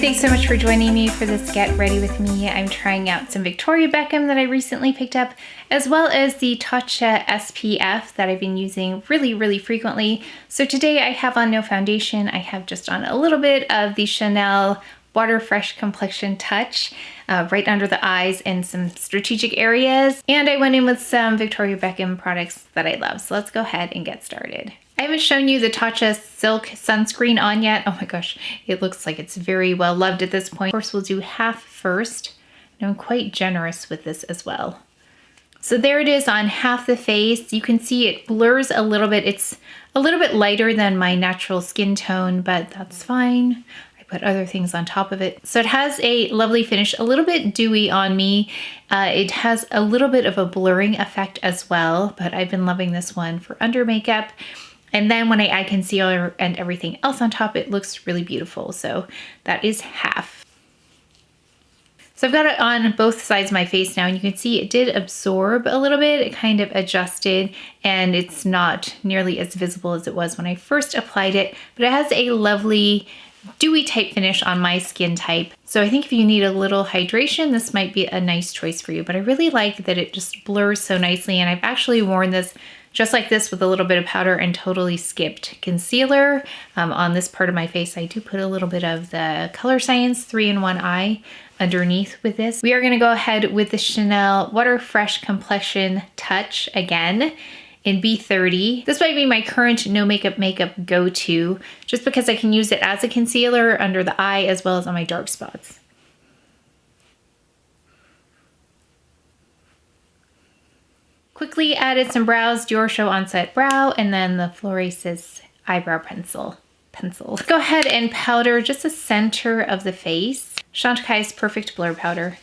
thanks so much for joining me for this Get Ready With Me. I'm trying out some Victoria Beckham that I recently picked up, as well as the Tatcha SPF that I've been using really frequently. So today I have on no foundation. I have just on a little bit of the Chanel Water Fresh Complexion Touch right under the eyes and some strategic areas. And I went in with some Victoria Beckham products that I love. So let's go ahead and get started. I haven't shown you the Tatcha Silk Sunscreen on yet. Oh my gosh, it looks like it's very well loved at this point. Of course, we'll do half first. And I'm quite generous with this as well. So there it is on half the face. You can see it blurs a little bit. It's a little bit lighter than my natural skin tone, but that's fine. I put other things on top of it. So it has a lovely finish, a little bit dewy on me. It has a little bit of a blurring effect as well, but I've been loving this one for under makeup. And then when I add concealer and everything else on top, it looks really beautiful. So that is half. So I've got it on both sides of my face now, and you can see it did absorb a little bit. It kind of adjusted, and it's not nearly as visible as it was when I first applied it, but it has a lovely dewy type finish on my skin type. So I think if you need a little hydration, this might be a nice choice for you, but I really like that it just blurs so nicely. And I've actually worn this just like this with a little bit of powder and totally skipped concealer. On this part of my face, I do put a little bit of the Color Science 3-in-1 Eye underneath with this. We are gonna go ahead with the Chanel Water Fresh Complexion Touch again in B30. This might be my current no makeup go-to, just because I can use it as a concealer under the eye as well as on my dark spots. Quickly added some brows, DIOR Show Onset Brow, and then the FLORASIS Eyebrow Pencil. Go ahead and powder just the center of the face. CHANTECAILLE's Perfect Blur Powder.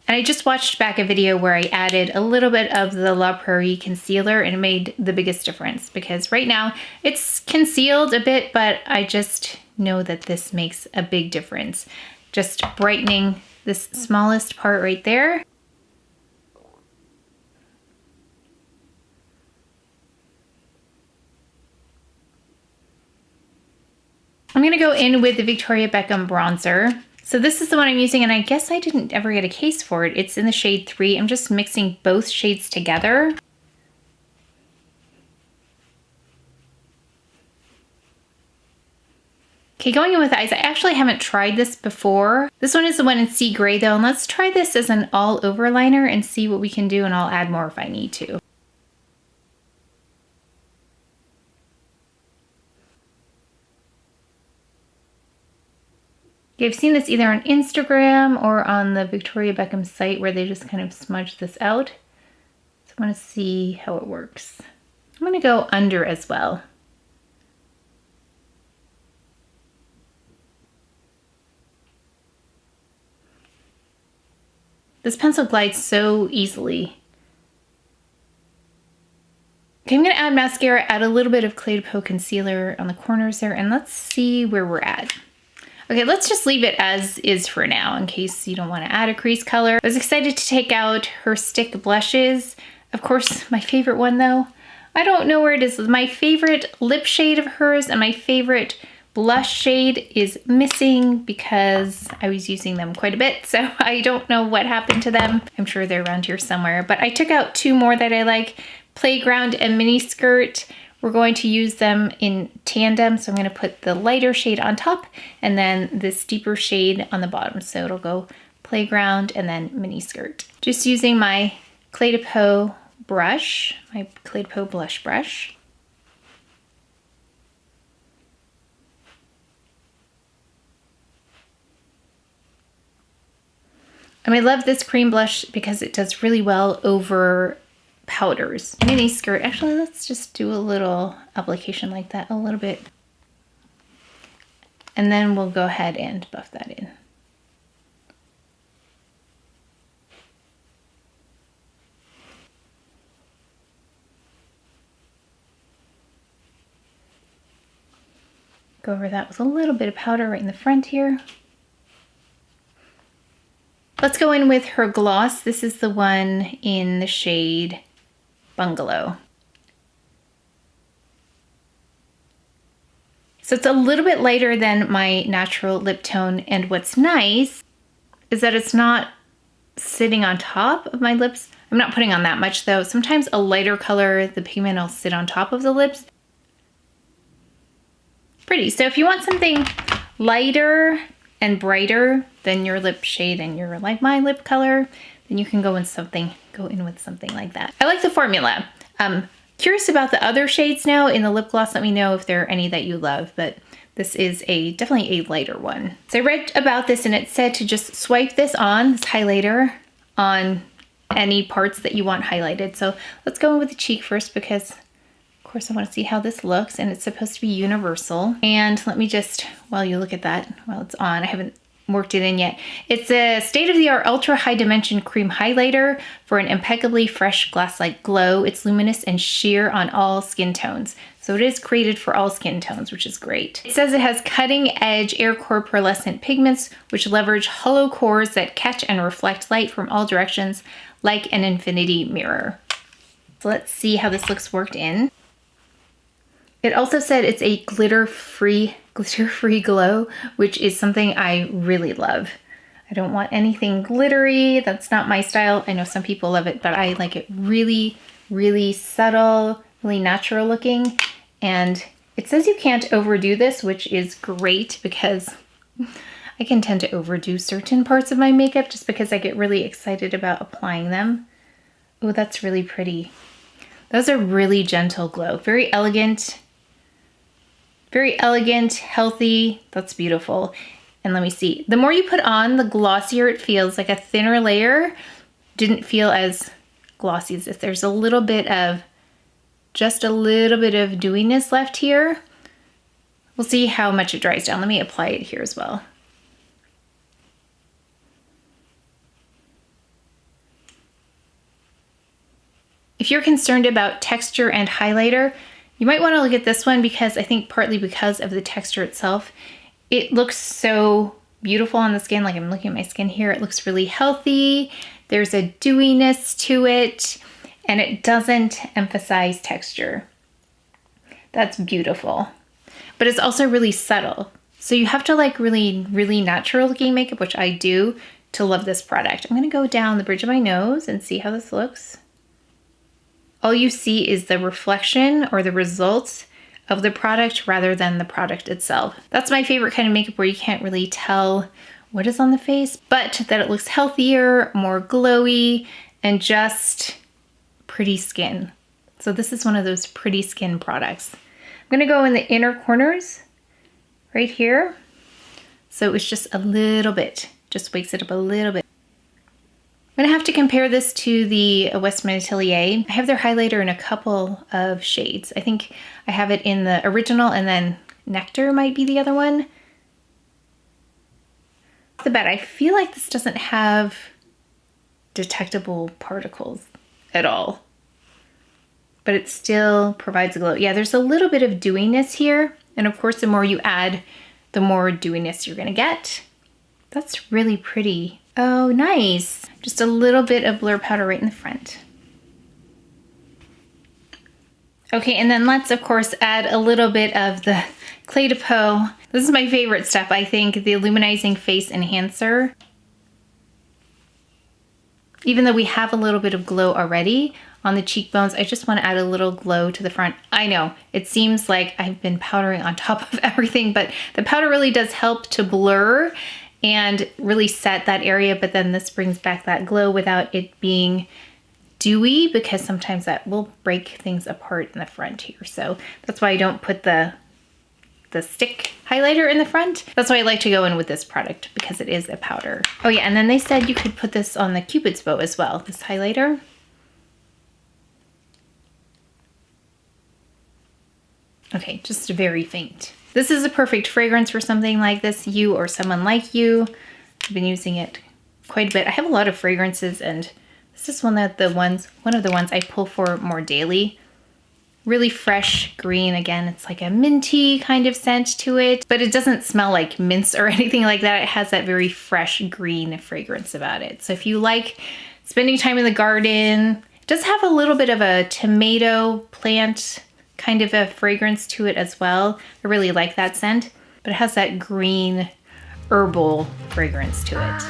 And I just watched back a video where I added a little bit of the PRAIRIE Concealer, and it made the biggest difference because right now it's concealed a bit, but I just know that this makes a big difference. Just brightening this smallest part right there. I'm gonna go in with the Victoria Beckham bronzer. So this is the one I'm using, and I guess I didn't ever get a case for it. It's in the shade 3. I'm just mixing both shades together. Okay, going in with the eyes, I actually haven't tried this before. This one is the one in Sea Gray though, and let's try this as an all over liner and see what we can do, and I'll add more if I need to. I've seen this either on Instagram or on the Victoria Beckham site where they just kind of smudge this out. So I want to see how it works. I'm going to go under as well. This pencil glides so easily. Okay, I'm going to add mascara, add a little bit of ClairePo concealer on the corners there, and let's see where we're at. Okay, let's just leave it as is for now in case you don't want to add a crease color. I was excited to take out her stick blushes. Of course, my favorite one though, I don't know where it is. My favorite lip shade of hers and my favorite blush shade is missing because I was using them quite a bit, so I don't know what happened to them. I'm sure they're around here somewhere, but I took out two more that I like, Playground and Miniskirt. We're going to use them in tandem, so I'm going to put the lighter shade on top and then this deeper shade on the bottom. So it'll go Playground and then Miniskirt. Just using my ClairePo brush, my ClairePo Blush Brush. And I love this cream blush because it does really well over powders. Miniskirt, actually let's just do a little application like that, a little bit. And then we'll go ahead and buff that in. Go over that with a little bit of powder right in the front here. Let's go in with her gloss. This is the one in the shade Bungalow. So it's a little bit lighter than my natural lip tone, and what's nice is that it's not sitting on top of my lips. I'm not putting on that much though. Sometimes a lighter color, the pigment will sit on top of the lips. Pretty. So if you want something lighter and brighter than your lip shade and your like my lip color, then you can go in with something like that. I like the formula. Curious about the other shades now in the lip gloss. Let me know if there are any that you love, but this is definitely a lighter one. So I read about this and it said to just swipe this highlighter on any parts that you want highlighted. So let's go in with the cheek first because of course I want to see how this looks, and it's supposed to be universal. And let me just, while you look at that, while it's on, I haven't worked it in yet. It's a state-of-the-art ultra high dimension cream highlighter for an impeccably fresh glass-like glow. It's luminous and sheer on all skin tones. So it is created for all skin tones, which is great. It says it has cutting-edge air core pearlescent pigments, which leverage hollow cores that catch and reflect light from all directions like an infinity mirror. So let's see how this looks worked in. It also said it's a glitter-free glow, which is something I really love. I don't want anything glittery. That's not my style. I know some people love it, but I like it really, really subtle, really natural looking. And it says you can't overdo this, which is great because I can tend to overdo certain parts of my makeup just because I get really excited about applying them. Oh, that's really pretty. Those are really gentle glow. Very elegant, healthy. That's beautiful. And let me see. The more you put on, the glossier it feels. Like a thinner layer didn't feel as glossy as this. There's a little bit of, just a little bit of dewiness left here. We'll see how much it dries down. Let me apply it here as well. If you're concerned about texture and highlighter, you might want to look at this one because I think partly because of the texture itself, it looks so beautiful on the skin. Like I'm looking at my skin here, it looks really healthy. There's a dewiness to it and it doesn't emphasize texture. That's beautiful. But it's also really subtle. So you have to like really, really natural looking makeup, which I do, to love this product. I'm gonna go down the bridge of my nose and see how this looks. All you see is the reflection or the results of the product rather than the product itself. That's my favorite kind of makeup where you can't really tell what is on the face, but that it looks healthier, more glowy, and just pretty skin. So this is one of those pretty skin products. I'm gonna go in the inner corners right here. So it's just a little bit, just wakes it up a little bit. I'm gonna have to compare this to the Westman Atelier. I have their highlighter in a couple of shades. I think I have it in the original and then Nectar might be the other one. The bet, I feel like this doesn't have detectable particles at all, but it still provides a glow. Yeah, there's a little bit of dewiness here. And of course, the more you add, the more dewiness you're gonna get. That's really pretty. Oh, nice. Just a little bit of blur powder right in the front. Okay, and then let's of course add a little bit of the Clé de Peau. This is my favorite step, I think, the Luminizing Face Enhancer. Even though we have a little bit of glow already on the cheekbones, I just want to add a little glow to the front. I know, it seems like I've been powdering on top of everything, but the powder really does help to blur and really set that area, but then this brings back that glow without it being dewy, because sometimes that will break things apart in the front here. So that's why I don't put the stick highlighter in the front. That's why I like to go in with this product, because it is a powder. Oh yeah, and then they said you could put this on the Cupid's bow as well, this highlighter. Okay, just very faint. This is a perfect fragrance for something like this, you or someone like you. I've been using it quite a bit. I have a lot of fragrances, and this is one of the ones I pull for more daily. Really fresh green. Again, it's like a minty kind of scent to it, but it doesn't smell like mints or anything like that. It has that very fresh green fragrance about it. So if you like spending time in the garden, it does have a little bit of a tomato plant kind of a fragrance to it as well. I really like that scent, but it has that green herbal fragrance to it.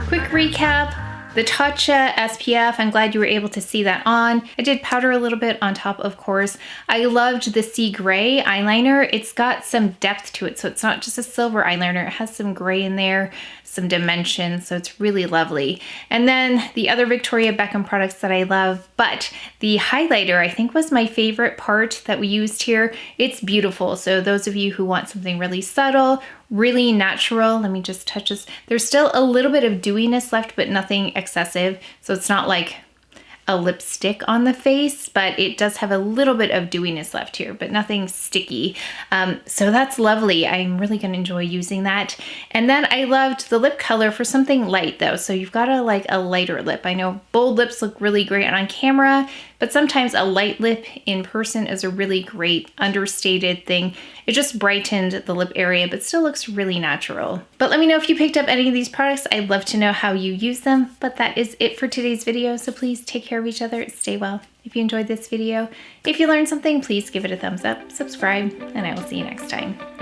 Quick recap. The Tatcha SPF, I'm glad you were able to see that on. I did powder a little bit on top, of course. I loved the Sea Gray eyeliner. It's got some depth to it, so it's not just a silver eyeliner. It has some gray in there, some dimension, so it's really lovely. And then the other Victoria Beckham products that I love, but the highlighter I think was my favorite part that we used here. It's beautiful, so those of you who want something really subtle, really natural, let me just touch this. There's still a little bit of dewiness left, but nothing excessive, so it's not like a lipstick on the face, but it does have a little bit of dewiness left here, but nothing sticky. So that's lovely. I'm really gonna enjoy using that. And then I loved the lip color for something light though. So you've got a lighter lip. I know bold lips look really great on camera, but sometimes a light lip in person is a really great understated thing. It just brightened the lip area, but still looks really natural. But let me know if you picked up any of these products. I'd love to know how you use them, but that is it for today's video. So please take care of each other, stay well. If you enjoyed this video, if you learned something, please give it a thumbs up, subscribe, and I will see you next time.